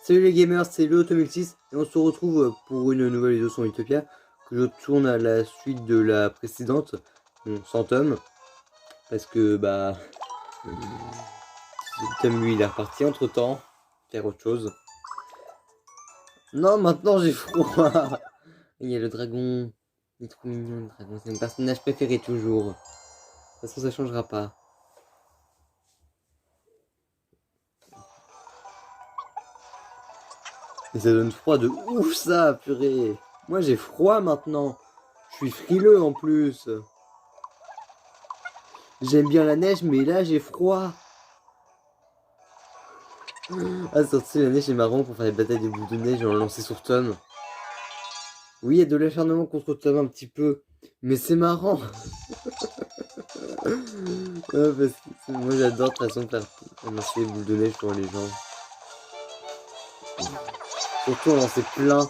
Salut les gamers, c'est le Automix et on se retrouve pour une nouvelle vidéo sur Utopia que je tourne à la suite de la précédente, sans Tom, parce que Tom lui il est reparti entre temps, faire autre chose. Non, maintenant j'ai froid. Il y a le dragon, il est trop mignon le dragon, c'est mon personnage préféré toujours. De toute façon ça changera pas. Et ça donne froid de ouf ça, purée. Moi j'ai froid maintenant. Je suis frileux en plus. J'aime bien la neige, mais là j'ai froid. Ah, sortir la neige c'est marrant pour faire des batailles de boules de neige et en lancer sur Tom. Oui, il y a de l'acharnement contre Tom un petit peu, mais c'est marrant. Parce que moi j'adore de toute façon faire lancer des boules de neige sur les gens. Surtout en lancer plein.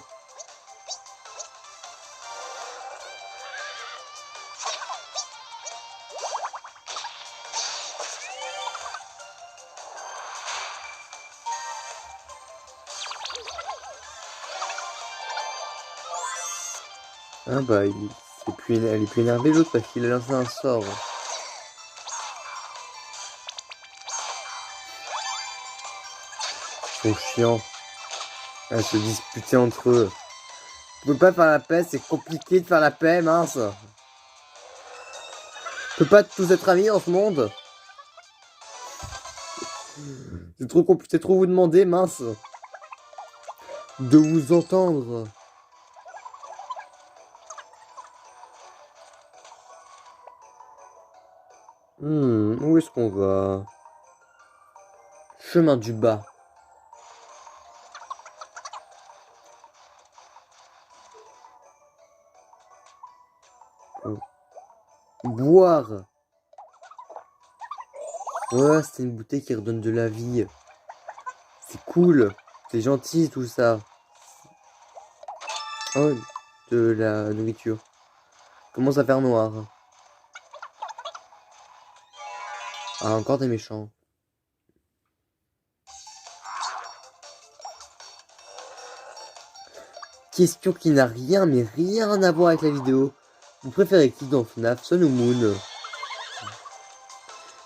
Ah bah, elle est plus énervée l'autre parce qu'il a lancé un sort. Ils sont chiants. À se disputer entre eux. On peut pas faire la paix, c'est compliqué de faire la paix, mince. On peut pas tous être amis dans ce monde. C'est trop compliqué, c'est trop vous demander, mince. De vous entendre. Où est-ce qu'on va? Chemin du bas. Oh. Boire. Ouais, c'est une bouteille qui redonne de la vie. C'est cool. C'est gentil tout ça. Oh, de la nourriture. Commence à faire noir. Ah, encore des méchants. Question qui n'a rien, mais rien à voir avec la vidéo. Vous préférez qui dans FNAF, Sun ou Moon?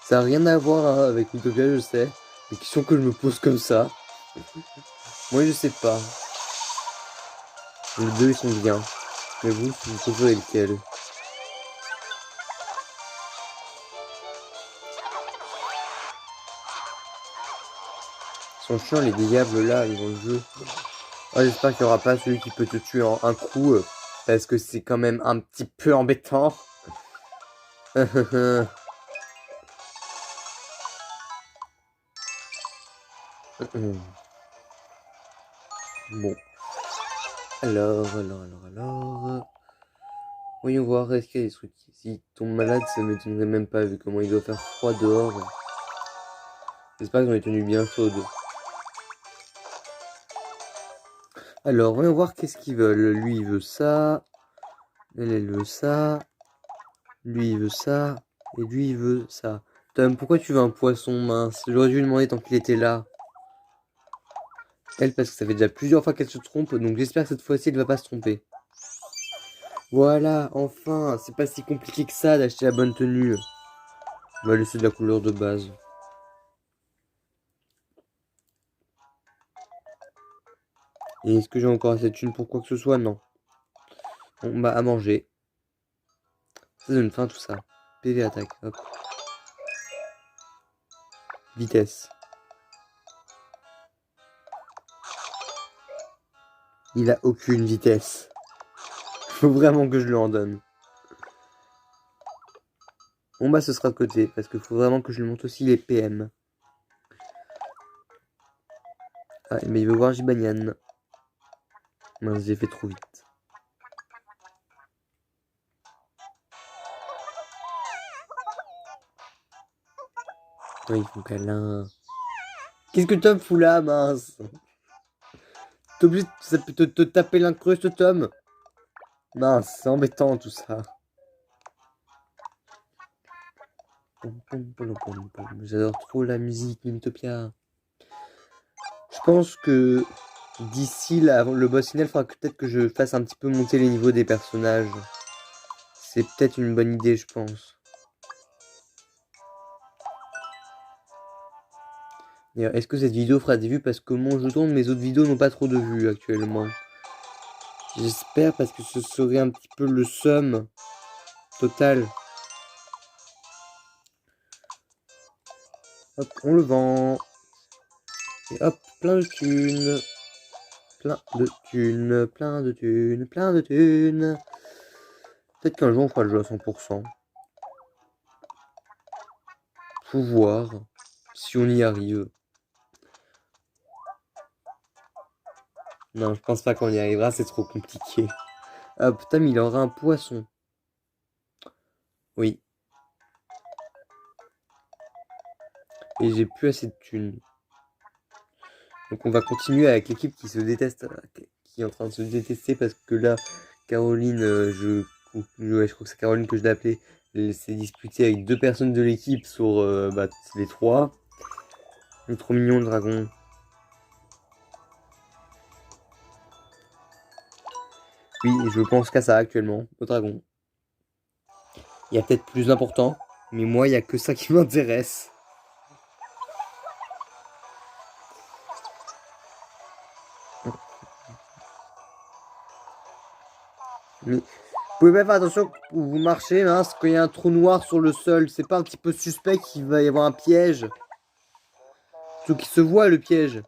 Ça n'a rien à voir avec Utopia, je sais. Les questions que je me pose comme ça. Moi, je sais pas. Les deux, ils sont bien. Mais vous préférez lequel? Ils sont chiants, les diables, là, ils vont le jeu. Oh, j'espère qu'il n'y aura pas celui qui peut te tuer en un coup. Parce que c'est quand même un petit peu embêtant. Bon. Alors. Voyons voir, est-ce qu'il y a des trucs. S'il tombe malade, ça ne m'étonnerait même pas, vu comment il doit faire froid dehors. J'espère qu'ils ont les tenues bien chaudes. Alors, voyons voir qu'est-ce qu'ils veulent. Lui, il veut ça. Elle veut ça. Lui, il veut ça. Et lui, il veut ça. Tom, pourquoi tu veux un poisson mince? J'aurais dû lui demander tant qu'il était là. Elle, parce que ça fait déjà plusieurs fois qu'elle se trompe, donc j'espère que cette fois-ci, elle va pas se tromper. Voilà, enfin, c'est pas si compliqué que ça d'acheter la bonne tenue. On va laisser de la couleur de base. Et est-ce que j'ai encore assez de thunes pour quoi que ce soit? Non. Bon, bah, à manger. Ça donne faim tout ça. PV attaque, hop. Vitesse. Il a aucune vitesse. Faut vraiment que je lui en donne. Bon bah ce sera de côté, parce qu'il faut vraiment que je lui montre aussi les PM. Ah, mais il veut voir Gibanian. Mince, j'ai fait trop vite. Oh, ils font câlin. Qu'est-ce que Tom fout là, mince? T'es obligé de te taper l'incruste, Tom? Mince, c'est embêtant tout ça. J'adore trop la musique Minutopia. Je pense que d'ici le boss final, il faudra peut-être que je fasse un petit peu monter les niveaux des personnages. C'est peut-être une bonne idée, je pense. Est-ce que cette vidéo fera des vues? Parce que mon je tourne, mes autres vidéos n'ont pas trop de vues actuellement. J'espère parce que ce serait un petit peu le sum total. Hop, on le vend. Et hop, plein de thunes. Plein de thunes, plein de thunes, plein de thunes. Peut-être qu'un jour on fera le jeu à 100%. Faut voir si on y arrive. Non, je pense pas qu'on y arrivera, c'est trop compliqué. Ah putain, mais il aura un poisson. Oui. Et j'ai plus assez de thunes. Donc on va continuer avec l'équipe qui se déteste, qui est en train de se détester parce que là, Caroline, ouais, je crois que c'est Caroline que je l'ai appelée, elle s'est disputée avec 2 personnes de l'équipe sur les 3. Il est trop mignon le dragon. Oui, je pense qu'à ça actuellement, au dragon. Il y a peut-être plus important, mais moi, il n'y a que ça qui m'intéresse. Mais vous pouvez pas faire attention où vous marchez, hein, parce qu'il y a un trou noir sur le sol. C'est pas un petit peu suspect qu'il va y avoir un piège? Surtout qu'il se voit le piège.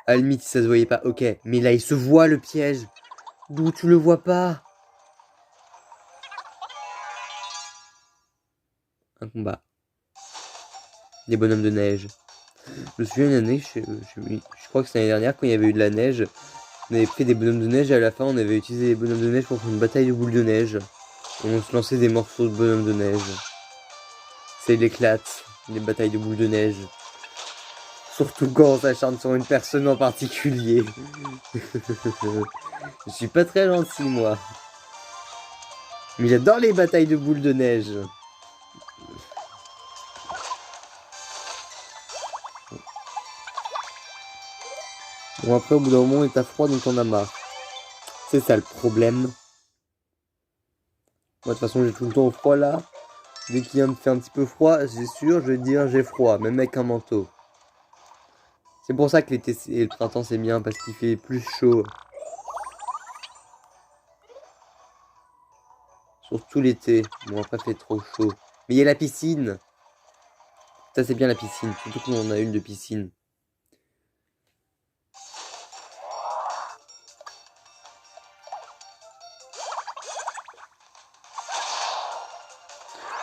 À la limite, si ça se voyait pas, ok. Mais là, il se voit le piège. D'où tu le vois pas? Un combat. Des bonhommes de neige. Je me souviens d'une année, je crois que c'est l'année dernière, quand il y avait eu de la neige, on avait fait des bonhommes de neige et à la fin, on avait utilisé les bonhommes de neige pour faire une bataille de boules de neige. Et on se lançait des morceaux de bonhommes de neige. C'est l'éclate, les batailles de boules de neige. Surtout quand on s'acharne sur une personne en particulier. Je suis pas très gentil, moi. Mais j'adore les batailles de boules de neige. Bon, après, au bout d'un moment, il t'a froid, donc t'en as marre. C'est ça le problème. Moi, de toute façon, j'ai tout le temps froid là. Dès qu'il me fait un petit peu froid, c'est sûr, je vais dire j'ai froid, même avec un manteau. C'est pour ça que l'été et le printemps c'est bien, parce qu'il fait plus chaud. Surtout l'été. Bon, après, il fait trop chaud. Mais il y a la piscine. Ça, c'est bien la piscine. Surtout que nous, on a une de piscine.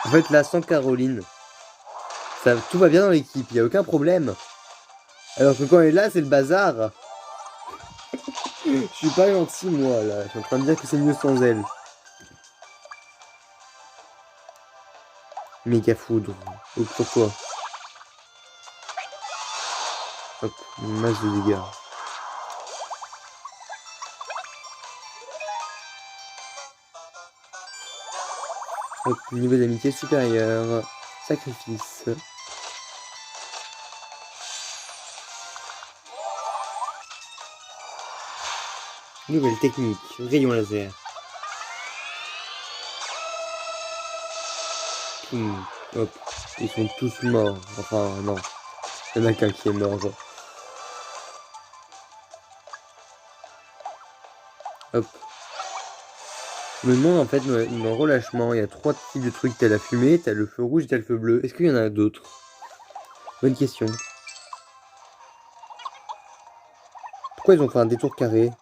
En fait, là, sans Caroline, tout va bien dans l'équipe, il n'y a aucun problème. Alors que quand elle est là, c'est le bazar. Je suis pas gentil, moi, là. Je suis en train de dire que c'est mieux sans elle. Méga foudre. Oh, pour toi. Hop, une masse de dégâts. Hop, niveau d'amitié supérieur. Sacrifice. Nouvelle technique. Rayon laser. Hop. Ils sont tous morts. Enfin, non. Il y en a qu'un qui est mort, genre. Hop. Je me demande en fait, dans le relâchement, il y a 3 types de trucs. T'as la fumée, t'as le feu rouge et t'as le feu bleu. Est-ce qu'il y en a d'autres? Bonne question. Pourquoi ils ont fait un détour carré?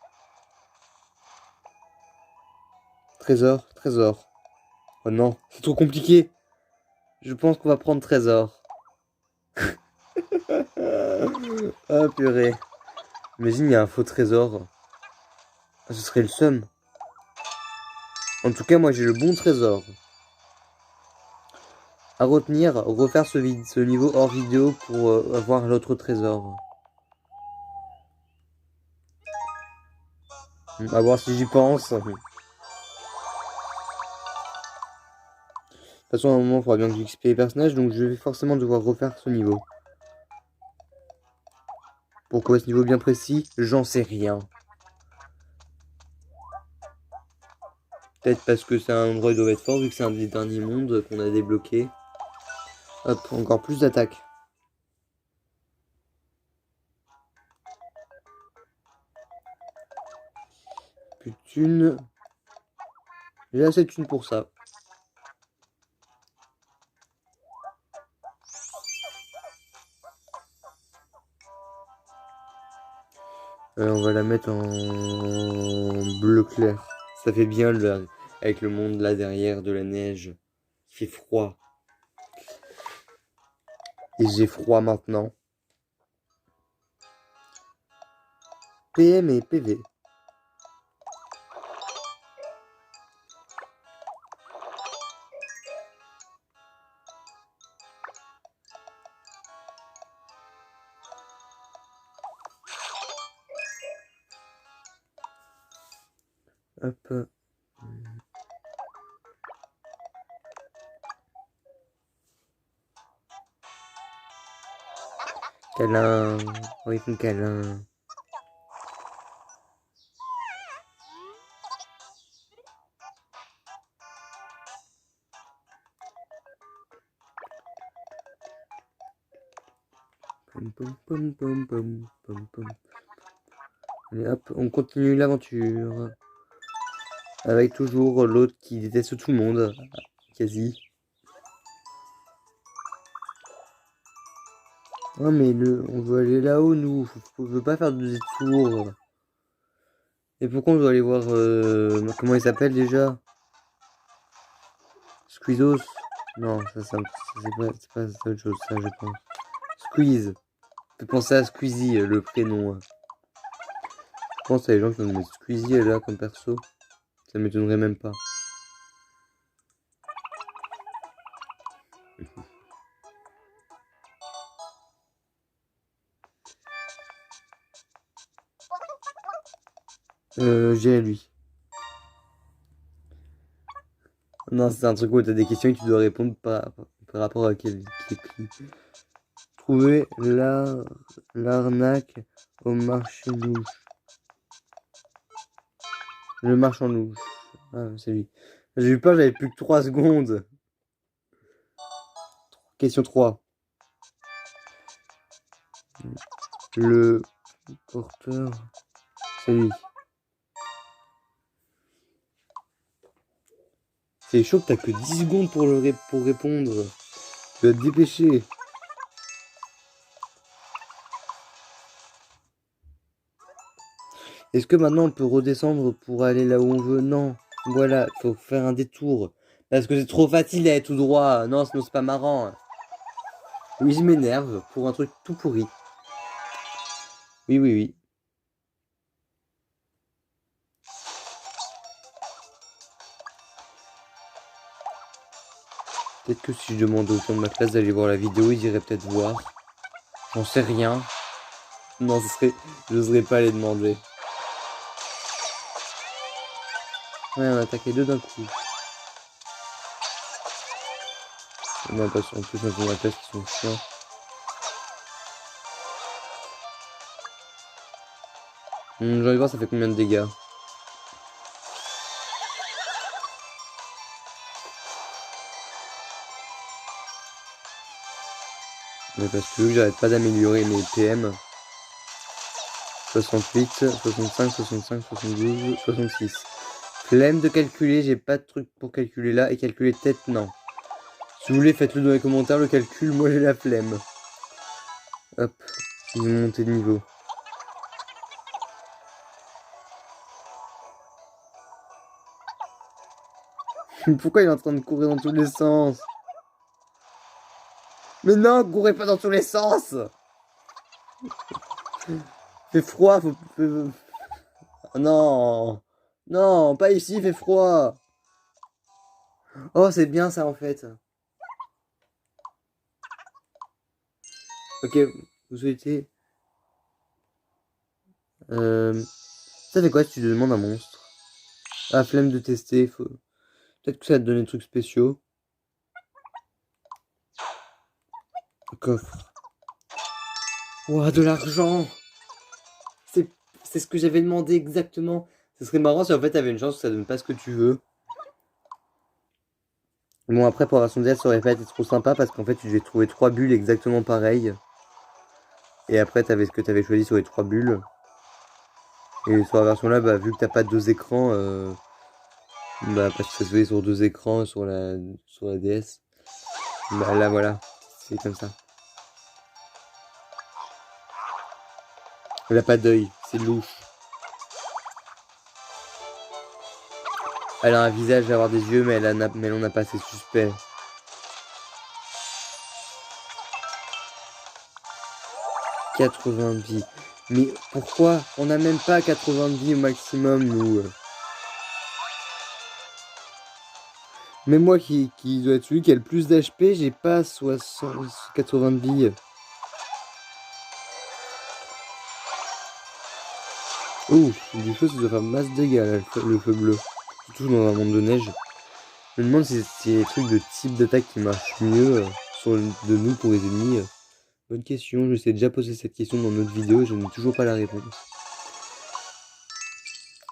Trésor, trésor. Oh non, c'est trop compliqué. Je pense qu'on va prendre trésor. Oh purée. Imagine, il y a un faux trésor. Ah, ce serait le seum. En tout cas, moi j'ai le bon trésor. À retenir, refaire ce niveau hors vidéo pour avoir l'autre trésor. À voir si j'y pense. toute façon, à un moment, il faudra bien que j'XP les personnages, donc je vais forcément devoir refaire ce niveau. Pourquoi ce niveau bien précis? J'en sais rien. Peut-être parce que c'est un endroit où il doit être fort, vu que c'est un des derniers mondes qu'on a débloqué. Hop, encore plus d'attaques. Plus de thunes. J'ai assez de thunes pour ça. On va la mettre en bleu clair. Ça fait bien avec le monde là derrière de la neige. Il fait froid. Et j'ai froid maintenant. PM et PV. Hop. Câlin. Oui, un câlin. Pom, pom, pom, pom, pom, pom, pom. Allez, hop, on continue l'aventure. Avec toujours l'autre qui déteste tout le monde. Quasi. Oh mais on veut aller là-haut nous, on veut pas faire de détour. Et pourquoi on doit aller voir comment il s'appelle déjà? Squeezos? Non, ça c'est pas ça, autre chose, ça je pense. Squeeze. Fais penser à Squeezie, le prénom. Je pense à les gens qui vont mettre Squeezie là comme perso. Ça m'étonnerait même pas. J'ai lui. Non, c'est un truc où t'as des questions et tu dois répondre par rapport à qui écrit. Trouver l'arnaque au marché louche. Le marchand louche. Ah, c'est lui. J'ai eu peur, j'avais plus que 3 secondes. Question 3. Le porteur, c'est lui. C'est chaud que t'as que 10 secondes pour répondre. Tu dois te dépêcher. Est-ce que maintenant on peut redescendre pour aller là où on veut? Non. Voilà, faut faire un détour. Parce que c'est trop facile d'aller tout droit. Non, sinon c'est pas marrant. Oui, je m'énerve pour un truc tout pourri. Oui, oui, oui. Peut-être que si je demande aux gens de ma classe d'aller voir la vidéo, ils iraient peut-être voir. J'en sais rien. Non, j'oserais pas les demander. Ouais, on a attaqué deux d'un coup. Non, parce qu'en plus, dans ma classe, qui sont chiants. J'ai envie de voir ça fait combien de dégâts. Mais parce que vu que j'arrête pas d'améliorer mes PM. 68, 65, 65, 72, 66. Flemme de calculer, j'ai pas de truc pour calculer là. Et calculer tête, non. Si vous voulez, faites-le dans les commentaires, le calcul, moi j'ai la flemme. Hop, ils ont monté de niveau. Pourquoi il est en train de courir dans tous les sens? Mais non, courez pas dans tous les sens! Fait froid, Oh non! Non, pas ici, fait froid! Oh, c'est bien ça en fait. Ok, vous souhaitez... Ça fait quoi si tu demandes un monstre? Ah, flemme de tester, Peut-être que ça va te donner des trucs spéciaux. Coffre. Ouah, de l'argent! C'est ce que j'avais demandé exactement. Ce serait marrant si en fait t'avais une chance que ça donne pas ce que tu veux. Bon, après, pour la version DS, ça aurait pas été trop sympa parce qu'en fait, tu devais trouver 3 bulles exactement pareilles. Et après, t'avais ce que t'avais choisi sur les 3 bulles. Et sur la version là, bah, vu que t'as pas 2 écrans, bah, parce que ça se faisait sur 2 écrans sur la DS, bah là, voilà, c'est comme ça. Elle a pas d'œil, c'est louche. Elle a un visage, elle va avoir des yeux, mais elle en a pas, c'est suspect. « 80 de vie. Mais pourquoi? On n'a même pas 80 de vie au maximum, nous. Mais moi qui dois être celui qui a le plus d'HP, j'ai pas 80 de vie. Oh, du feu, ça doit faire masse de dégâts, là, le feu bleu. Surtout dans un monde de neige. Je me demande si c'est les trucs de type d'attaque qui marchent mieux de nous pour les ennemis. Bonne question, je sais déjà poser cette question dans notre vidéo et je n'ai toujours pas la réponse.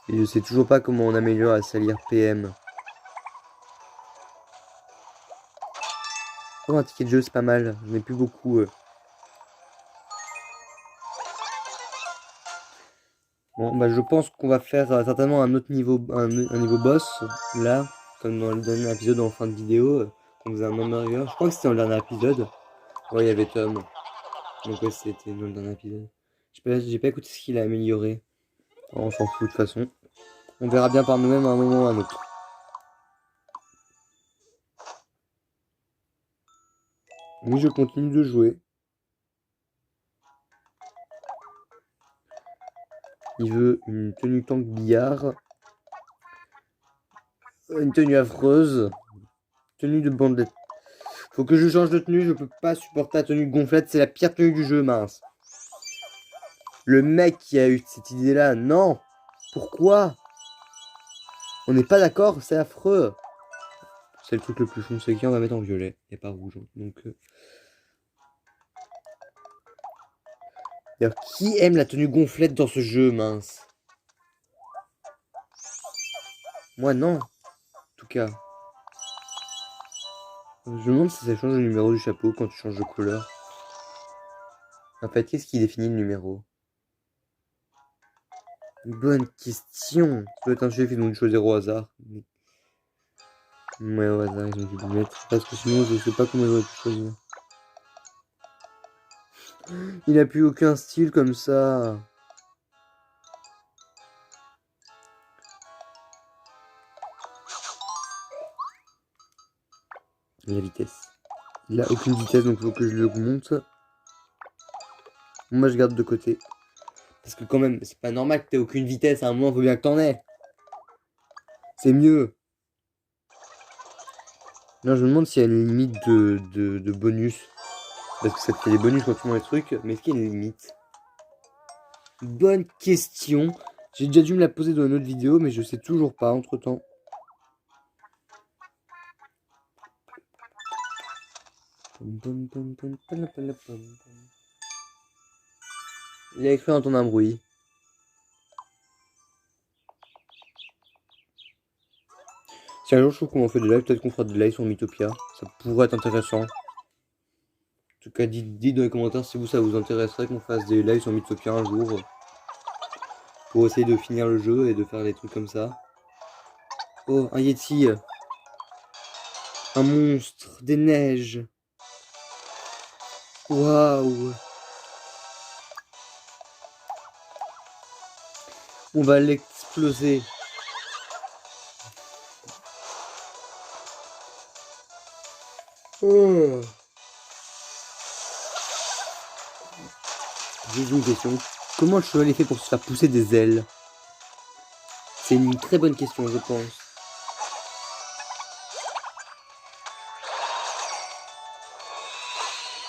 Et je sais toujours pas comment on améliore la salière PM. Oh, un ticket de jeu, c'est pas mal. J'en ai plus beaucoup. Bon, bah je pense qu'on va faire certainement un autre niveau, un niveau boss, là, comme dans le dernier épisode en fin de vidéo. On faisait un hamburger. Je crois que c'était dans le dernier épisode. Ouais, il y avait Tom. Donc ouais, c'était dans le dernier épisode. J'ai pas écouté ce qu'il a amélioré. Oh, on s'en fout de toute façon. On verra bien par nous-mêmes à un moment ou à un autre. Oui, je continue de jouer. Il veut une tenue tank billard. Une tenue affreuse. Tenue de bandette. Faut que je change de tenue, je peux pas supporter la tenue gonflette, c'est la pire tenue du jeu, mince. Le mec qui a eu cette idée-là, non. Pourquoi? On n'est pas d'accord, c'est affreux. C'est le truc le plus foncé qui on va mettre en violet, et pas rouge. Donc, d'ailleurs, qui aime la tenue gonflette dans ce jeu, mince? Moi, non. En tout cas. Je me demande si ça change le numéro du chapeau quand tu changes de couleur. En fait, qu'est-ce qui définit le numéro? Bonne question. Ça doit être un chef, ils ont dû choisir au hasard. Ouais, au hasard, ils ont dû le mettre. Parce que sinon, je sais pas comment ils auraient pu choisir. Il a plus aucun style comme ça. La vitesse. Il a aucune vitesse, donc il faut que je l'augmente. Moi, je garde de côté. Parce que quand même, c'est pas normal que t'aies aucune vitesse. À un moment, il faut bien que t'en aies. C'est mieux. Là, je me demande s'il y a une limite de bonus. Parce que ça te fait des bonus quand tu manges les trucs. Mais est-ce qu'il y a une limite? Bonne question. J'ai déjà dû me la poser dans une autre vidéo, mais je sais toujours pas entre temps. Il a écrit entendre un bruit. Si un jour je trouve qu'on fait des lives, peut-être qu'on fera des lives sur Mythopia. Ça pourrait être intéressant. En tout cas, dites dans les commentaires si ça vous intéresserait qu'on fasse des lives sur Mythopia un jour. Pour essayer de finir le jeu et de faire des trucs comme ça. Oh, un Yeti. Un monstre, des neiges. Waouh. On va l'exploser. Oh. J'ai une question. Comment le cheval est fait pour se faire pousser des ailes? C'est une très bonne question, je pense.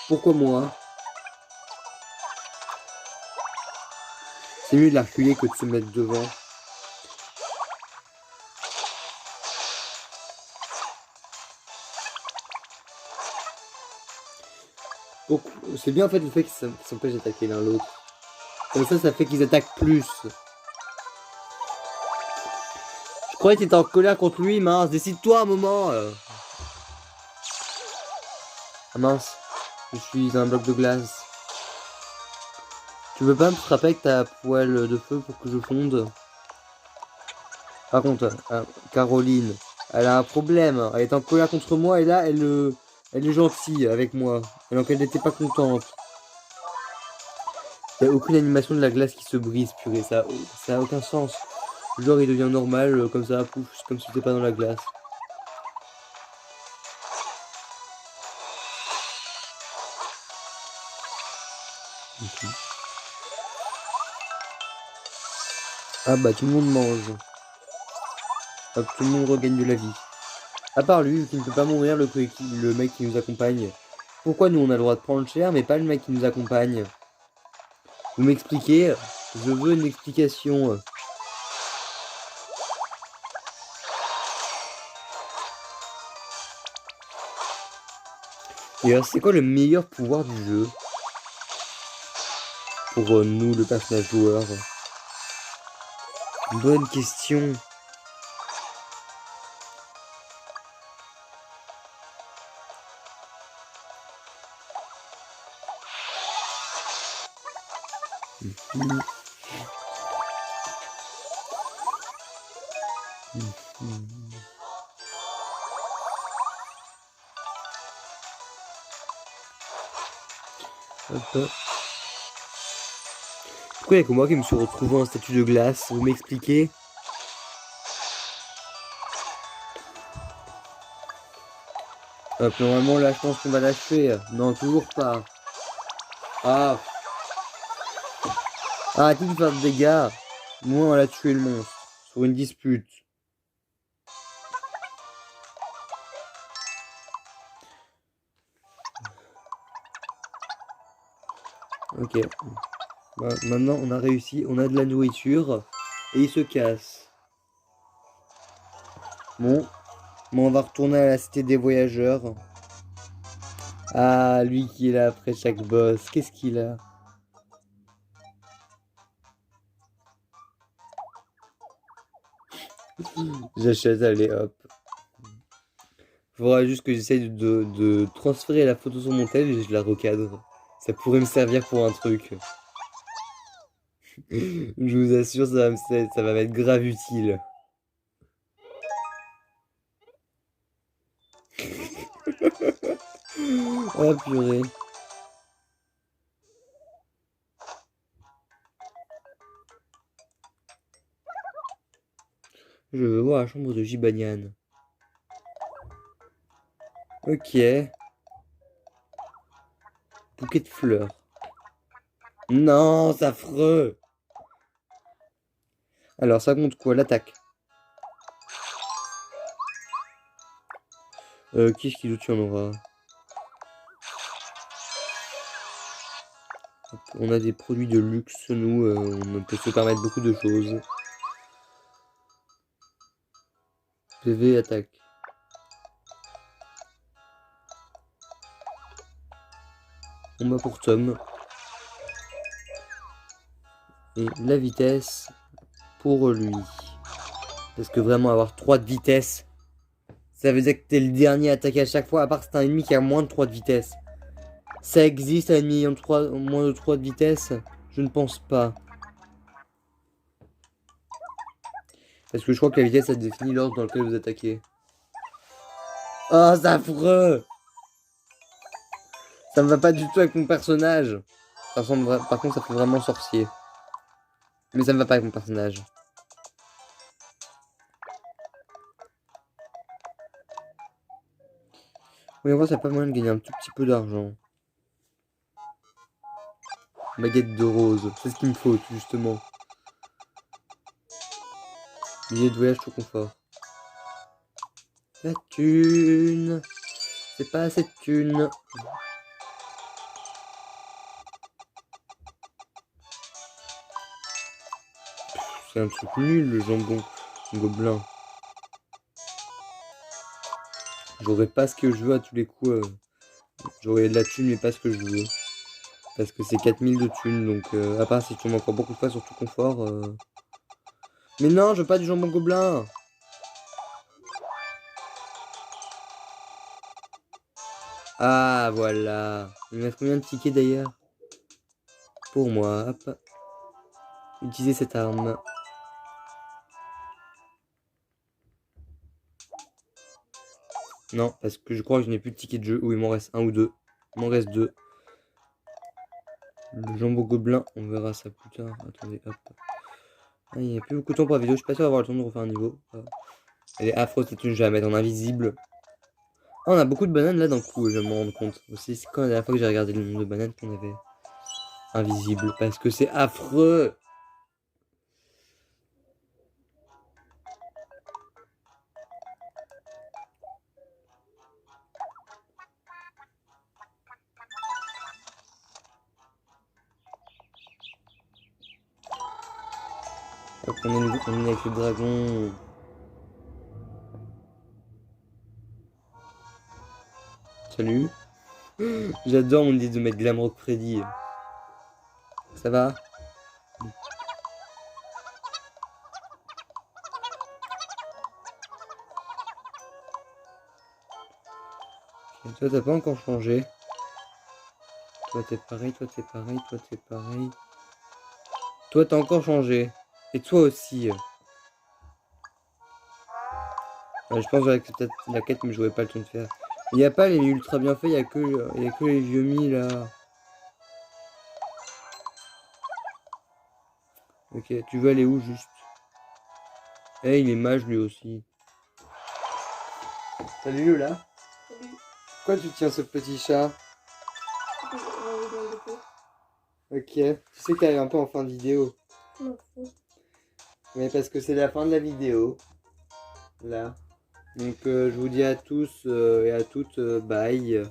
Pourquoi moi? C'est mieux de la reculer que de se mettre devant. Donc, c'est bien en fait le fait qu'ils s'empêchent d'attaquer l'un l'autre. Comme ça fait qu'ils attaquent plus. Je croyais que t'étais en colère contre lui, mince. Décide-toi un moment. Ah mince. Je suis un bloc de glace. Tu veux pas me frapper avec ta poêle de feu pour que je fonde? Par contre, Caroline, elle a un problème. Elle est en colère contre moi et là, elle est gentille avec moi. Alors qu'elle n'était pas contente. Il n'y a aucune animation de la glace qui se brise, purée. Ça a aucun sens. Genre, il devient normal, comme ça, pouf, comme si c'était pas dans la glace. Ah bah, tout le monde mange. Hop, tout le monde regagne de la vie. À part lui, qui ne peut pas mourir, le mec qui nous accompagne. Pourquoi nous, on a le droit de prendre cher, mais pas le mec qui nous accompagne? Vous m'expliquez? Je veux une explication. Et alors, c'est quoi le meilleur pouvoir du jeu? Pour nous, le personnage joueur. Bonne question. Mhm. Mhm. Hop. Pourquoi il n'y a que moi qui me suis retrouvé en statue de glace? Vous m'expliquez? Hop, normalement là je pense qu'on va l'achever. Non, toujours pas. Ah, arrêtez de faire de dégâts. Moi on l'a tué le monstre. Sur une dispute. Ok. Bah, maintenant on a réussi, on a de la nourriture. Et il se casse. Bon, on va retourner à la cité des voyageurs. Ah, lui qui est là après chaque boss. Qu'est-ce qu'il a? J'achète, allez hop. Faudra juste que j'essaye de transférer la photo sur mon tel et je la recadre. Ça pourrait me servir pour un truc. Je vous assure, ça va m'être grave utile. Oh purée. Je veux voir la chambre de Gibanian. Ok. Bouquet de fleurs. Non, c'est affreux. Alors, ça compte quoi? L'attaque. Qu'est-ce qu'il d'autre y en aura? On a des produits de luxe, nous, on peut se permettre beaucoup de choses. PV, attaque. On va pour Tom. Et la vitesse pour lui. Parce que vraiment, avoir 3 de vitesse, ça veut dire que t'es le dernier à attaquer à chaque fois, à part que c'est un ennemi qui a moins de 3 de vitesse. Ça existe un ennemi ayant moins de 3 de vitesse? Je ne pense pas. Parce que je crois que la vitesse, ça définit l'ordre dans lequel vous attaquez. Oh, c'est affreux! Ça me va pas du tout avec mon personnage. Par contre, ça fait vraiment sorcier. Mais ça me va pas avec mon personnage. Oui, en vrai, ça pas moyen de gagner un tout petit peu d'argent. Baguette de rose, c'est ce qu'il me faut, justement. Billet de voyage tout confort. La thune. C'est pas assez de thune. C'est un truc nul, le jambon gobelin. J'aurais pas ce que je veux à tous les coups. J'aurais de la thune, mais pas ce que je veux. Parce que c'est 4000 de thunes, donc à part si tu tombes encore beaucoup de fois sur tout confort. Mais non, je veux pas du jambon gobelin. Ah, voilà. Il me reste combien de tickets d'ailleurs? Pour moi, hop. Utiliser cette arme. Non, parce que je crois que je n'ai plus de tickets de jeu. Ou il m'en reste un ou deux. Il m'en reste deux. Le jambon gobelin, on verra ça plus tard. Attendez, hop. Ah, il n'y a plus beaucoup de temps pour la vidéo. Je suis pas sûr d'avoir le temps de refaire un niveau. Elle est affreuse, cette une, je vais la mettre en invisible. Ah, on a beaucoup de bananes là d'un coup, je vais me rendre compte. Aussi, c'est quand la dernière fois que j'ai regardé le nombre de bananes qu'on avait invisible. Parce que c'est affreux. Hop, on est avec le dragon. Salut. J'adore mon idée de mettre Glamrock Freddy. Ça va? Ok, toi, t'as pas encore changé. Toi, t'es pareil, toi, t'es pareil, toi, t'es pareil. Toi, t'as encore changé. Et toi aussi. Ouais, je pense que j'aurais peut-être la quête, mais j'aurais pas le temps de faire. Il n'y a pas les mi ultra bien faits, il y a que les vieux mi là. Ok, tu veux aller où juste? Eh, il est mage lui aussi. Salut là. Salut. Pourquoi tu tiens ce petit chat? Ok, tu sais que t'arrives un peu en fin de vidéo. Mais parce que c'est la fin de la vidéo. Là. Donc je vous dis à tous et à toutes bye.